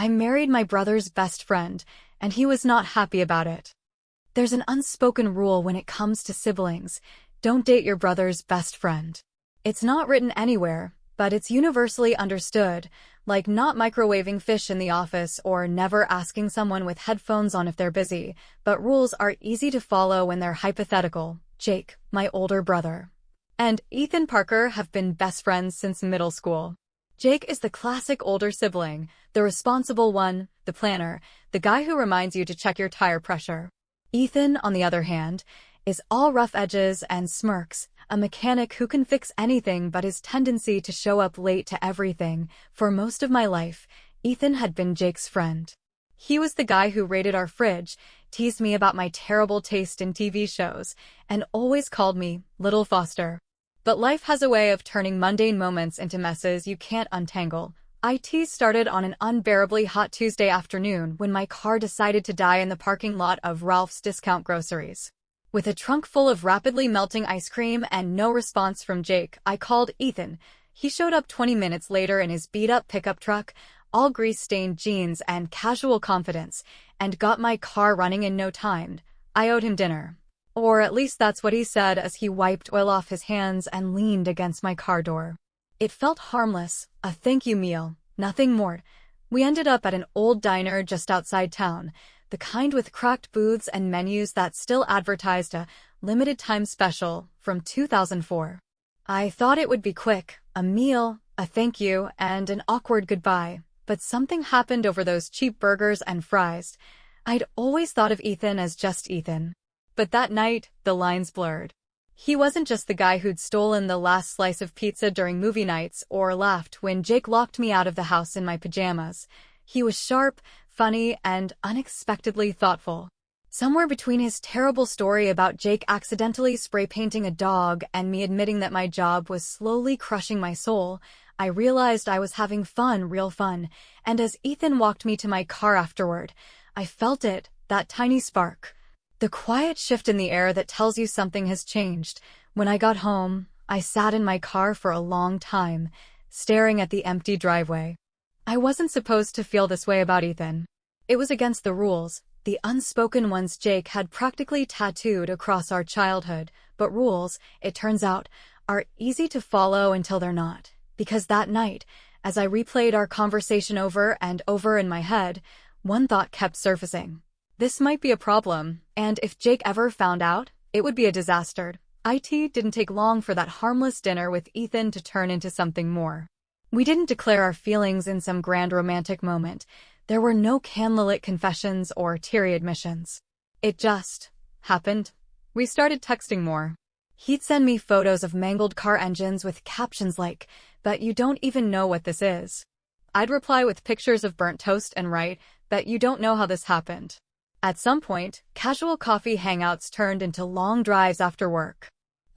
I married my brother's best friend, and he was not happy about it. There's an unspoken rule when it comes to siblings: don't date your brother's best friend. It's not written anywhere, but it's universally understood, like not microwaving fish in the office or never asking someone with headphones on if they're busy, but rules are easy to follow when they're hypothetical. Jake, my older brother, and Ethan Parker have been best friends since middle school. Jake is the classic older sibling, the responsible one, the planner, the guy who reminds you to check your tire pressure. Ethan, on the other hand, is all rough edges and smirks, a mechanic who can fix anything but his tendency to show up late to everything. For most of my life, Ethan had been Jake's friend. He was the guy who raided our fridge, teased me about my terrible taste in TV shows, and always called me Little Foster. But life has a way of turning mundane moments into messes you can't untangle. IT started on an unbearably hot Tuesday afternoon when my car decided to die in the parking lot of Ralph's Discount Groceries. With a trunk full of rapidly melting ice cream and no response from Jake, I called Ethan. He showed up 20 minutes later in his beat-up pickup truck, all grease-stained jeans and casual confidence, and got my car running in no time. I owed him dinner. Or at least that's what he said as he wiped oil off his hands and leaned against my car door. It felt harmless, a thank you meal, nothing more. We ended up at an old diner just outside town, the kind with cracked booths and menus that still advertised a limited-time special from 2004. I thought it would be quick, a meal, a thank you, and an awkward goodbye, but something happened over those cheap burgers and fries. I'd always thought of Ethan as just Ethan. But that night, the lines blurred. He wasn't just the guy who'd stolen the last slice of pizza during movie nights or laughed when Jake locked me out of the house in my pajamas. He was sharp, funny, and unexpectedly thoughtful. Somewhere between his terrible story about Jake accidentally spray painting a dog and me admitting that my job was slowly crushing my soul, I realized I was having fun, real fun, and as Ethan walked me to my car afterward, I felt it, that tiny spark. The quiet shift in the air that tells you something has changed. When I got home, I sat in my car for a long time, staring at the empty driveway. I wasn't supposed to feel this way about Ethan. It was against the rules, the unspoken ones Jake had practically tattooed across our childhood, but rules, it turns out, are easy to follow until they're not. Because that night, as I replayed our conversation over and over in my head, one thought kept surfacing. This might be a problem, and if Jake ever found out, it would be a disaster. It didn't take long for that harmless dinner with Ethan to turn into something more. We didn't declare our feelings in some grand romantic moment. There were no candlelit confessions or teary admissions. It just happened. We started texting more. He'd send me photos of mangled car engines with captions like, "Bet you don't even know what this is." I'd reply with pictures of burnt toast and write, "Bet you don't know how this happened." At some point, casual coffee hangouts turned into long drives after work.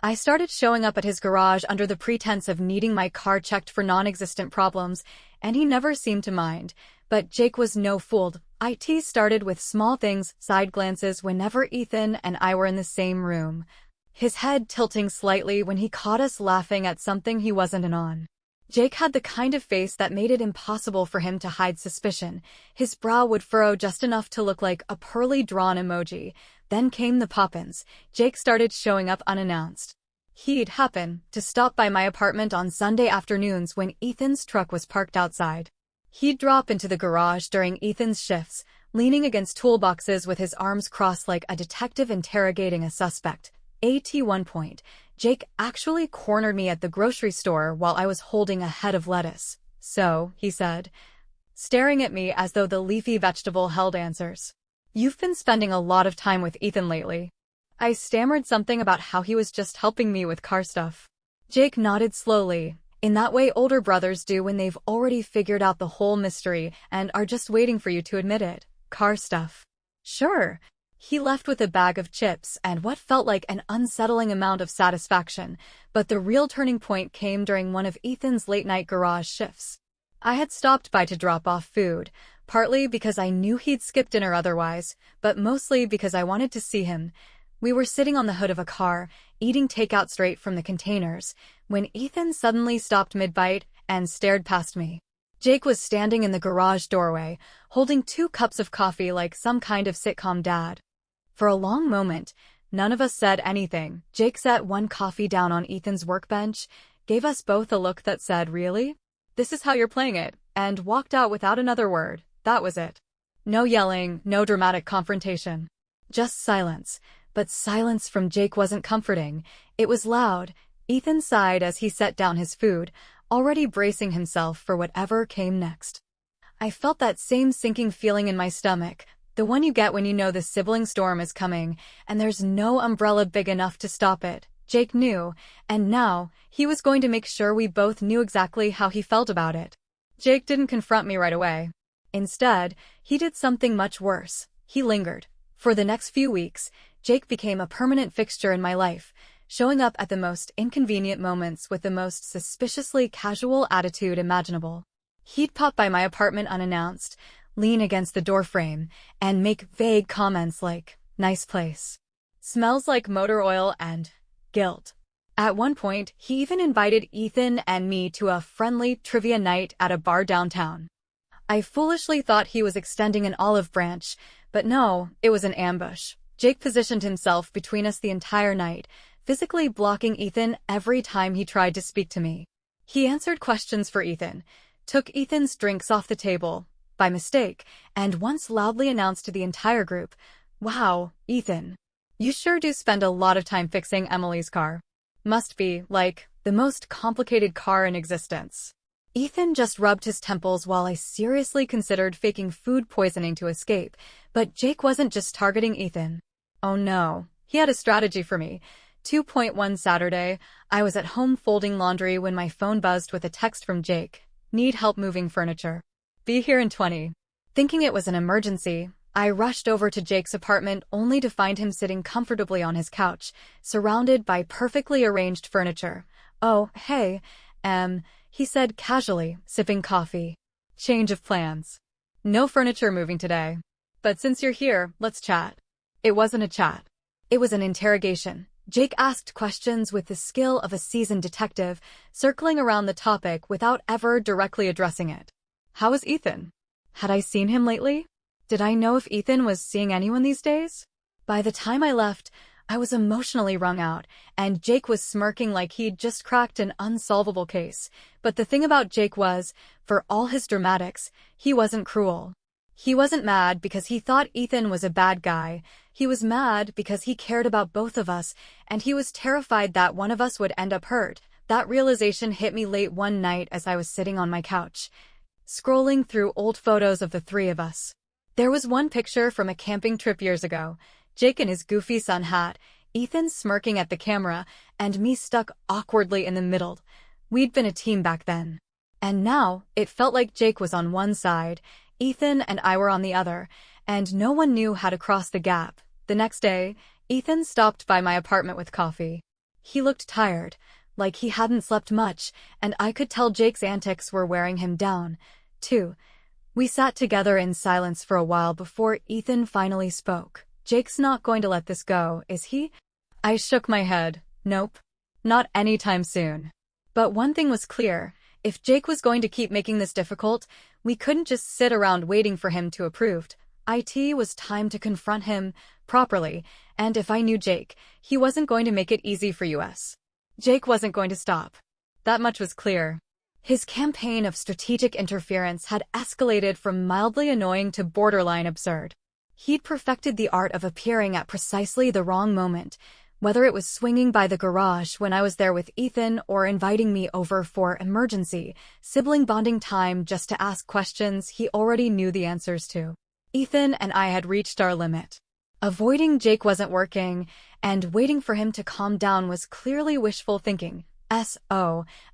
I started showing up at his garage under the pretense of needing my car checked for non-existent problems, and he never seemed to mind. But Jake was no fool. It started with small things, side glances whenever Ethan and I were in the same room, his head tilting slightly when he caught us laughing at something he wasn't in on. Jake had the kind of face that made it impossible for him to hide suspicion. His brow would furrow just enough to look like a poorly drawn emoji. Then came the pop-ins. Jake started showing up unannounced. He'd happen to stop by my apartment on Sunday afternoons when Ethan's truck was parked outside. He'd drop into the garage during Ethan's shifts, leaning against toolboxes with his arms crossed like a detective interrogating a suspect. At one point, Jake actually cornered me at the grocery store while I was holding a head of lettuce. "So," he said, staring at me as though the leafy vegetable held answers. "You've been spending a lot of time with Ethan lately." I stammered something about how he was just helping me with car stuff. Jake nodded slowly, in that way older brothers do when they've already figured out the whole mystery and are just waiting for you to admit it. "Car stuff." "Sure." He left with a bag of chips and what felt like an unsettling amount of satisfaction, but the real turning point came during one of Ethan's late-night garage shifts. I had stopped by to drop off food, partly because I knew he'd skip dinner otherwise, but mostly because I wanted to see him. We were sitting on the hood of a car, eating takeout straight from the containers, when Ethan suddenly stopped mid-bite and stared past me. Jake was standing in the garage doorway, holding 2 cups of coffee like some kind of sitcom dad. For a long moment, none of us said anything. Jake set one coffee down on Ethan's workbench, gave us both a look that said, "Really? This is how you're playing it," and walked out without another word. That was it. No yelling, no dramatic confrontation. Just silence. But silence from Jake wasn't comforting. It was loud. Ethan sighed as he set down his food, already bracing himself for whatever came next. I felt that same sinking feeling in my stomach, the one you get when you know the sibling storm is coming, and there's no umbrella big enough to stop it. Jake knew, and now, he was going to make sure we both knew exactly how he felt about it. Jake didn't confront me right away. Instead, he did something much worse. He lingered. For the next few weeks, Jake became a permanent fixture in my life, showing up at the most inconvenient moments with the most suspiciously casual attitude imaginable. He'd pop by my apartment unannounced, lean against the doorframe, and make vague comments like, "Nice place. Smells like motor oil," and "guilt." At one point, he even invited Ethan and me to a friendly trivia night at a bar downtown. I foolishly thought he was extending an olive branch, but no, it was an ambush. Jake positioned himself between us the entire night, physically blocking Ethan every time he tried to speak to me. He answered questions for Ethan, took Ethan's drinks off the table, by mistake, and once loudly announced to the entire group, "Wow, Ethan, you sure do spend a lot of time fixing Emily's car. Must be, like, the most complicated car in existence." Ethan just rubbed his temples while I seriously considered faking food poisoning to escape, but Jake wasn't just targeting Ethan. Oh no, he had a strategy for me. 2.1 Saturday, I was at home folding laundry when my phone buzzed with a text from Jake. "Need help moving furniture. Be here in 20. Thinking it was an emergency, I rushed over to Jake's apartment only to find him sitting comfortably on his couch, surrounded by perfectly arranged furniture. "Oh, hey, he said casually, sipping coffee. "Change of plans. No furniture moving today. But since you're here, let's chat." It wasn't a chat. It was an interrogation. Jake asked questions with the skill of a seasoned detective, circling around the topic without ever directly addressing it. How was Ethan? Had I seen him lately? Did I know if Ethan was seeing anyone these days? By the time I left, I was emotionally wrung out, and Jake was smirking like he'd just cracked an unsolvable case. But the thing about Jake was, for all his dramatics, he wasn't cruel. He wasn't mad because he thought Ethan was a bad guy. He was mad because he cared about both of us, and he was terrified that one of us would end up hurt. That realization hit me late one night as I was sitting on my couch, scrolling through old photos of the three of us. There was one picture from a camping trip years ago. Jake in his goofy sun hat, Ethan smirking at the camera, and me stuck awkwardly in the middle. We'd been a team back then. And now, it felt like Jake was on one side, Ethan and I were on the other, and no one knew how to cross the gap. The next day, Ethan stopped by my apartment with coffee. He looked tired, like he hadn't slept much, and I could tell Jake's antics were wearing him down, too. We sat together in silence for a while before Ethan finally spoke. "Jake's not going to let this go, is he?" I shook my head. Nope. Not anytime soon. But one thing was clear. If Jake was going to keep making this difficult, we couldn't just sit around waiting for him to approve. It was time to confront him properly, and if I knew Jake, he wasn't going to make it easy for us. Jake wasn't going to stop. That much was clear. His campaign of strategic interference had escalated from mildly annoying to borderline absurd. He'd perfected the art of appearing at precisely the wrong moment, whether it was swinging by the garage when I was there with Ethan or inviting me over for emergency, sibling bonding time just to ask questions he already knew the answers to. Ethan and I had reached our limit. Avoiding Jake wasn't working, and waiting for him to calm down was clearly wishful thinking.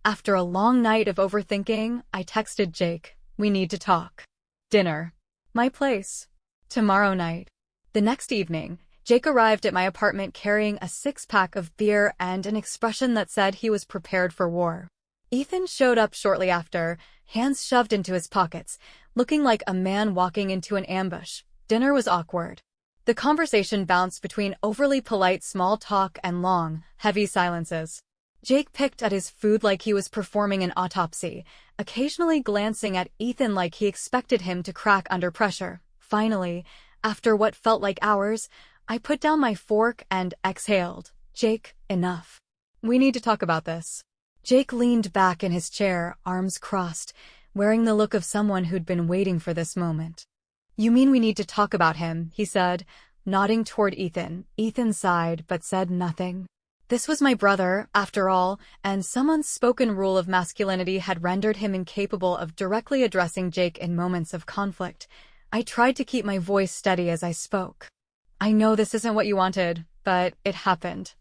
After a long night of overthinking, I texted Jake, "We need to talk. Dinner. My place. Tomorrow night." The next evening, Jake arrived at my apartment carrying a 6-pack of beer and an expression that said he was prepared for war. Ethan showed up shortly after, hands shoved into his pockets, looking like a man walking into an ambush. Dinner was awkward. The conversation bounced between overly polite small talk and long, heavy silences. Jake picked at his food like he was performing an autopsy, occasionally glancing at Ethan like he expected him to crack under pressure. Finally, after what felt like hours, I put down my fork and exhaled. Jake, enough. We need to talk about this. Jake leaned back in his chair, arms crossed, wearing the look of someone who'd been waiting for this moment. You mean we need to talk about him, he said, nodding toward Ethan. Ethan sighed but said nothing. This was my brother, after all, and some unspoken rule of masculinity had rendered him incapable of directly addressing Jake in moments of conflict. I tried to keep my voice steady as I spoke. I know this isn't what you wanted, but it happened.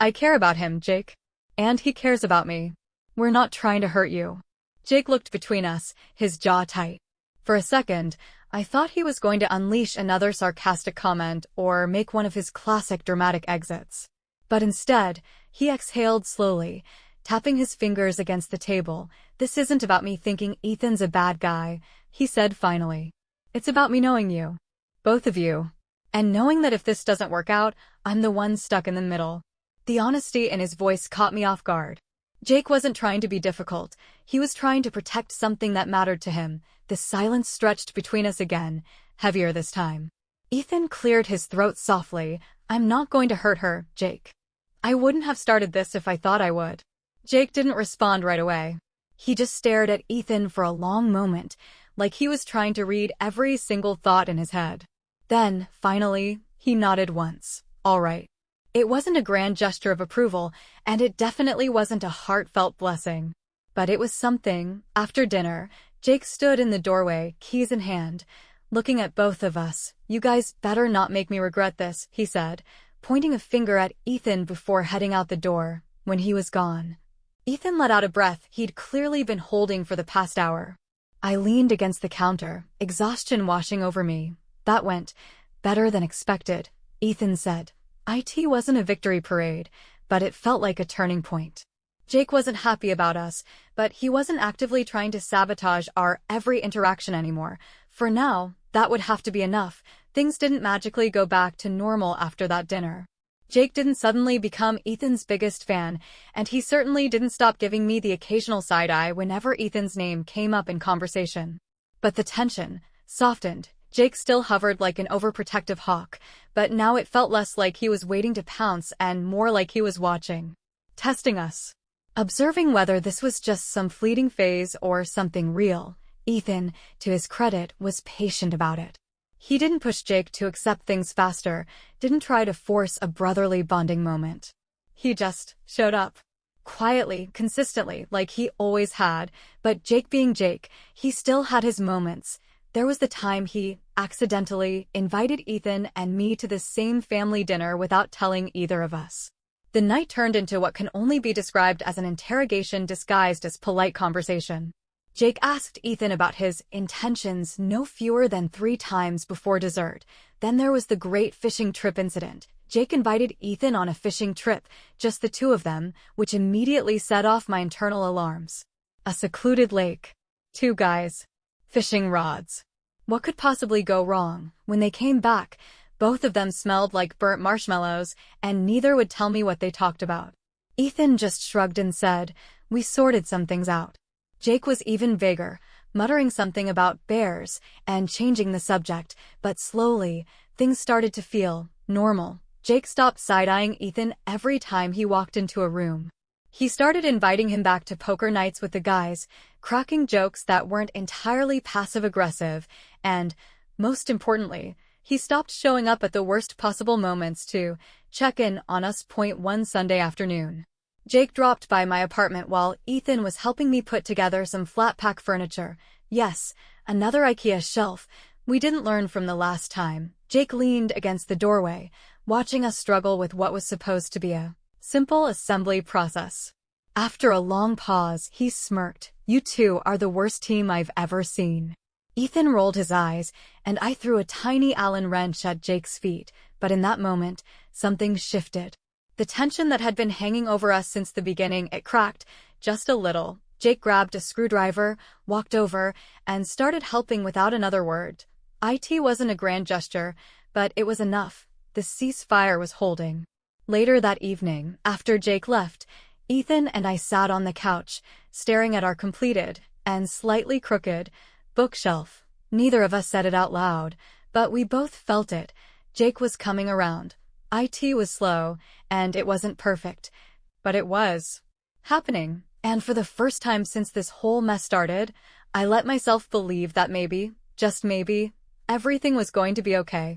I care about him, Jake. And he cares about me. We're not trying to hurt you. Jake looked between us, his jaw tight. For a second, I thought he was going to unleash another sarcastic comment or make one of his classic dramatic exits. But instead, he exhaled slowly, tapping his fingers against the table. This isn't about me thinking Ethan's a bad guy, he said finally. It's about me knowing you. Both of you. And knowing that if this doesn't work out, I'm the one stuck in the middle. The honesty in his voice caught me off guard. Jake wasn't trying to be difficult. He was trying to protect something that mattered to him. The silence stretched between us again, heavier this time. Ethan cleared his throat softly. I'm not going to hurt her, Jake. I wouldn't have started this if I thought I would. Jake didn't respond right away. He just stared at Ethan for a long moment, like he was trying to read every single thought in his head. Then, finally, he nodded once. All right. It wasn't a grand gesture of approval, and it definitely wasn't a heartfelt blessing. But it was something. After dinner, Jake stood in the doorway, keys in hand, looking at both of us. You guys better not make me regret this, he said, pointing a finger at Ethan before heading out the door. When he was gone, Ethan let out a breath he'd clearly been holding for the past hour. I leaned against the counter, exhaustion washing over me. That went better than expected, Ethan said. It wasn't a victory parade, but it felt like a turning point. Jake wasn't happy about us, but he wasn't actively trying to sabotage our every interaction anymore. For now, that would have to be enough. Things didn't magically go back to normal after that dinner. Jake didn't suddenly become Ethan's biggest fan, and he certainly didn't stop giving me the occasional side-eye whenever Ethan's name came up in conversation. But the tension softened. Jake still hovered like an overprotective hawk, but now it felt less like he was waiting to pounce and more like he was watching. Testing us. Observing whether this was just some fleeting phase or something real. Ethan, to his credit, was patient about it. He didn't push Jake to accept things faster, didn't try to force a brotherly bonding moment. He just showed up. Quietly, consistently, like he always had, but Jake being Jake, he still had his moments. There was the time he accidentally invited Ethan and me to the same family dinner without telling either of us. The night turned into what can only be described as an interrogation disguised as polite conversation. Jake asked Ethan about his intentions no fewer than 3 times before dessert. Then there was the great fishing trip incident. Jake invited Ethan on a fishing trip, just the two of them, which immediately set off my internal alarms. A secluded lake. 2 guys. Fishing rods. What could possibly go wrong? When they came back, both of them smelled like burnt marshmallows, and neither would tell me what they talked about. Ethan just shrugged and said, "We sorted some things out." Jake was even vaguer, muttering something about bears and changing the subject, but slowly, things started to feel normal. Jake stopped side-eyeing Ethan every time he walked into a room. He started inviting him back to poker nights with the guys, cracking jokes that weren't entirely passive-aggressive, and, most importantly, he stopped showing up at the worst possible moments to check in on us. One Sunday afternoon, Jake dropped by my apartment while Ethan was helping me put together some flat-pack furniture. Yes, another IKEA shelf. We didn't learn from the last time. Jake leaned against the doorway, watching us struggle with what was supposed to be a simple assembly process. After a long pause, he smirked. "You two are the worst team I've ever seen." Ethan rolled his eyes, and I threw a tiny Allen wrench at Jake's feet, but in that moment, something shifted. The tension that had been hanging over us since the beginning, it cracked, just a little. Jake grabbed a screwdriver, walked over, and started helping without another word. It wasn't a grand gesture, but it was enough. The ceasefire was holding. Later that evening, after Jake left, Ethan and I sat on the couch, staring at our completed, and slightly crooked, bookshelf. Neither of us said it out loud, but we both felt it. Jake was coming around. It was slow, and it wasn't perfect, but it was happening. And for the first time since this whole mess started, I let myself believe that maybe, just maybe, everything was going to be okay.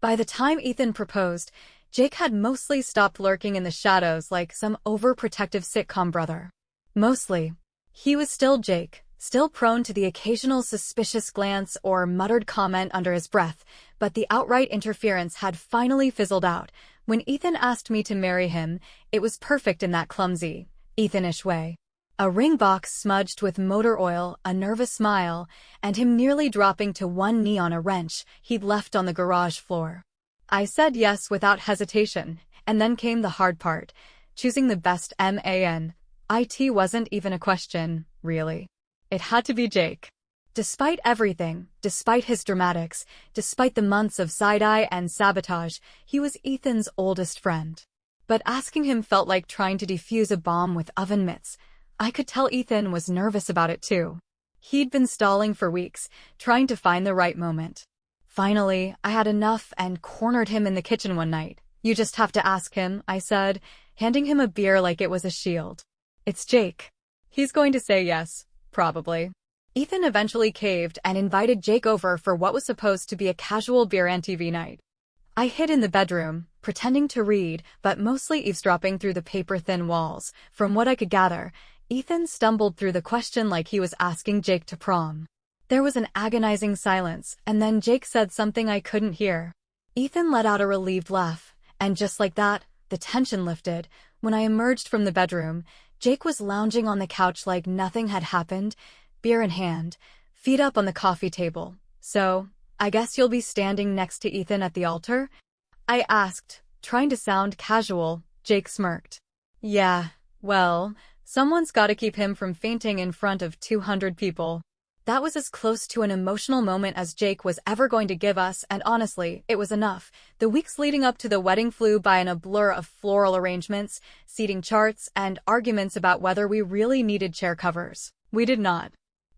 By the time Ethan proposed, Jake had mostly stopped lurking in the shadows like some overprotective sitcom brother. Mostly. He was still Jake, still prone to the occasional suspicious glance or muttered comment under his breath, but the outright interference had finally fizzled out. When Ethan asked me to marry him, it was perfect in that clumsy, Ethanish way. A ring box smudged with motor oil, a nervous smile, and him nearly dropping to one knee on a wrench he'd left on the garage floor. I said yes without hesitation, and then came the hard part, choosing the best man. It wasn't even a question, really. It had to be Jake. Despite everything, despite his dramatics, despite the months of side-eye and sabotage, he was Ethan's oldest friend. But asking him felt like trying to defuse a bomb with oven mitts. I could tell Ethan was nervous about it too. He'd been stalling for weeks, trying to find the right moment. Finally, I had enough and cornered him in the kitchen one night. You just have to ask him, I said, handing him a beer like it was a shield. It's Jake. He's going to say yes, probably. Ethan eventually caved and invited Jake over for what was supposed to be a casual beer and TV night. I hid in the bedroom, pretending to read, but mostly eavesdropping through the paper-thin walls. From what I could gather, Ethan stumbled through the question like he was asking Jake to prom. There was an agonizing silence, and then Jake said something I couldn't hear. Ethan let out a relieved laugh, and just like that, the tension lifted. When I emerged from the bedroom, Jake was lounging on the couch like nothing had happened, beer in hand, feet up on the coffee table. So, I guess you'll be standing next to Ethan at the altar? I asked, trying to sound casual. Jake smirked. Yeah, well, someone's gotta keep him from fainting in front of 200 people. That was as close to an emotional moment as Jake was ever going to give us, and honestly, it was enough. The weeks leading up to the wedding flew by in a blur of floral arrangements, seating charts, and arguments about whether we really needed chair covers. We did not.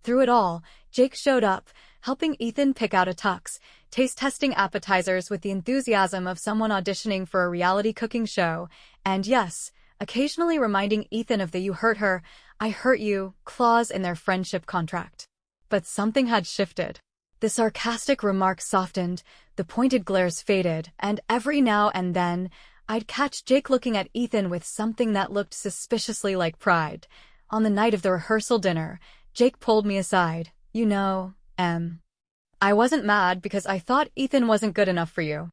Through it all, Jake showed up, helping Ethan pick out a tux, taste-testing appetizers with the enthusiasm of someone auditioning for a reality cooking show, and yes, occasionally reminding Ethan of the "you hurt her, I hurt you" clause in their friendship contract. But something had shifted. The sarcastic remarks softened, the pointed glares faded, and every now and then, I'd catch Jake looking at Ethan with something that looked suspiciously like pride. On the night of the rehearsal dinner, Jake pulled me aside. You know, I wasn't mad because I thought Ethan wasn't good enough for you.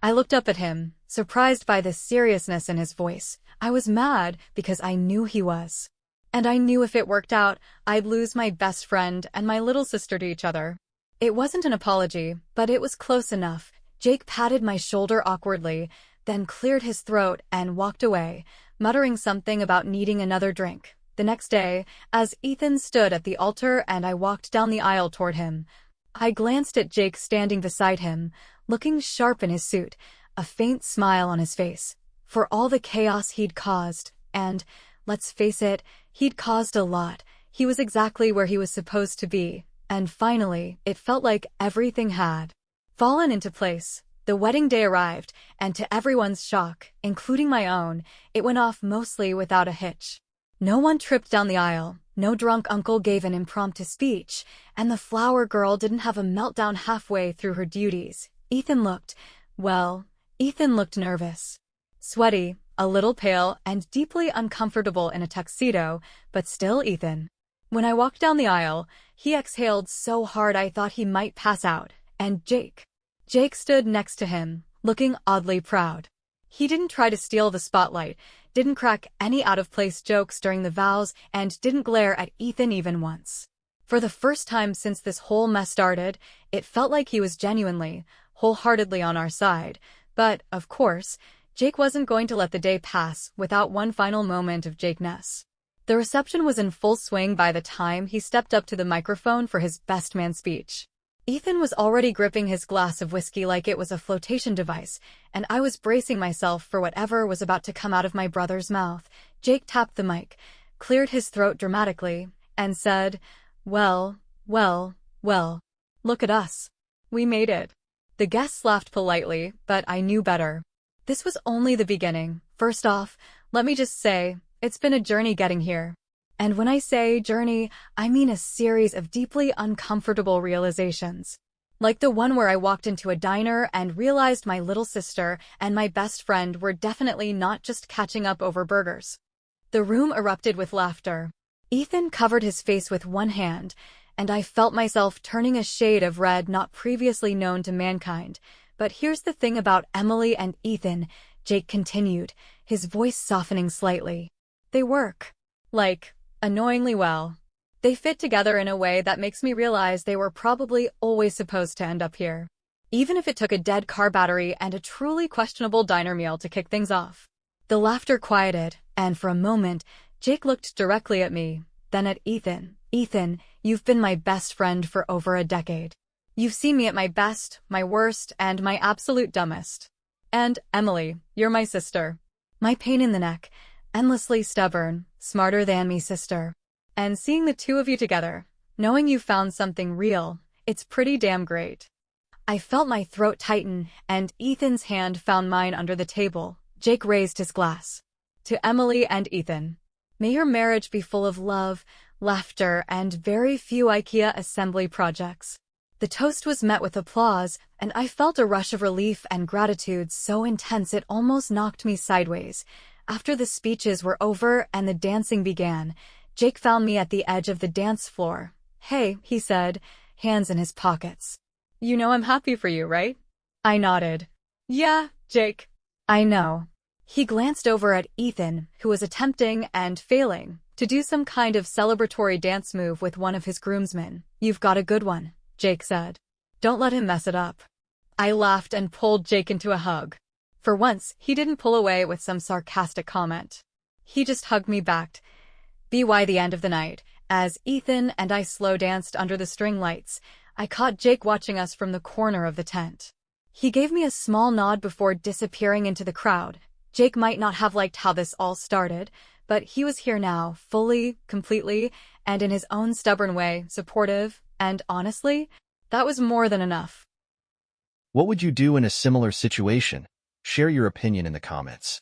I looked up at him, surprised by the seriousness in his voice. I was mad because I knew he was. And I knew if it worked out, I'd lose my best friend and my little sister to each other. It wasn't an apology, but it was close enough. Jake patted my shoulder awkwardly, then cleared his throat and walked away, muttering something about needing another drink. The next day, as Ethan stood at the altar and I walked down the aisle toward him, I glanced at Jake standing beside him, looking sharp in his suit, a faint smile on his face. For all the chaos he'd caused, and, let's face it, he'd caused a lot, he was exactly where he was supposed to be, and finally, it felt like everything had fallen into place. The wedding day arrived, and to everyone's shock, including my own, it went off mostly without a hitch. No one tripped down the aisle, no drunk uncle gave an impromptu speech, and the flower girl didn't have a meltdown halfway through her duties. Ethan looked nervous. Sweaty, a little pale, and deeply uncomfortable in a tuxedo, but still Ethan. When I walked down the aisle, he exhaled so hard I thought he might pass out, and Jake stood next to him, looking oddly proud. He didn't try to steal the spotlight, didn't crack any out-of-place jokes during the vows, and didn't glare at Ethan even once. For the first time since this whole mess started, it felt like he was genuinely, wholeheartedly on our side. But, of course, Jake wasn't going to let the day pass without one final moment of Jake-ness. The reception was in full swing by the time he stepped up to the microphone for his best man speech. Ethan was already gripping his glass of whiskey like it was a flotation device, and I was bracing myself for whatever was about to come out of my brother's mouth. Jake tapped the mic, cleared his throat dramatically, and said, "Well, well, well, look at us. We made it." The guests laughed politely, but I knew better. This was only the beginning. First off, let me just say, it's been a journey getting here. And when I say journey, I mean a series of deeply uncomfortable realizations. Like the one where I walked into a diner and realized my little sister and my best friend were definitely not just catching up over burgers. The room erupted with laughter. Ethan covered his face with one hand, and I felt myself turning a shade of red not previously known to mankind. But here's the thing about Emily and Ethan, Jake continued, his voice softening slightly. They work. Like, annoyingly well. They fit together in a way that makes me realize they were probably always supposed to end up here. Even if it took a dead car battery and a truly questionable diner meal to kick things off. The laughter quieted, and for a moment, Jake looked directly at me, then at Ethan. "Ethan, you've been my best friend for over a decade. You've seen me at my best, my worst, and my absolute dumbest. And, Emily, you're my sister. My pain in the neck, endlessly stubborn, smarter than me sister. And seeing the two of you together, knowing you found something real, it's pretty damn great." I felt my throat tighten, and Ethan's hand found mine under the table. Jake raised his glass. "To Emily and Ethan. May your marriage be full of love, laughter, and very few IKEA assembly projects." The toast was met with applause, and I felt a rush of relief and gratitude so intense it almost knocked me sideways. After the speeches were over and the dancing began, Jake found me at the edge of the dance floor. "Hey," he said, hands in his pockets. "You know I'm happy for you, right?" I nodded. "Yeah, Jake. I know." He glanced over at Ethan, who was attempting and failing to do some kind of celebratory dance move with one of his groomsmen. "You've got a good one," Jake said. "Don't let him mess it up." I laughed and pulled Jake into a hug. For once, he didn't pull away with some sarcastic comment. He just hugged me back. By the end of the night, as Ethan and I slow danced under the string lights, I caught Jake watching us from the corner of the tent. He gave me a small nod before disappearing into the crowd. Jake might not have liked how this all started, but he was here now, fully, completely, and in his own stubborn way, supportive, and honestly, that was more than enough. What would you do in a similar situation? Share your opinion in the comments.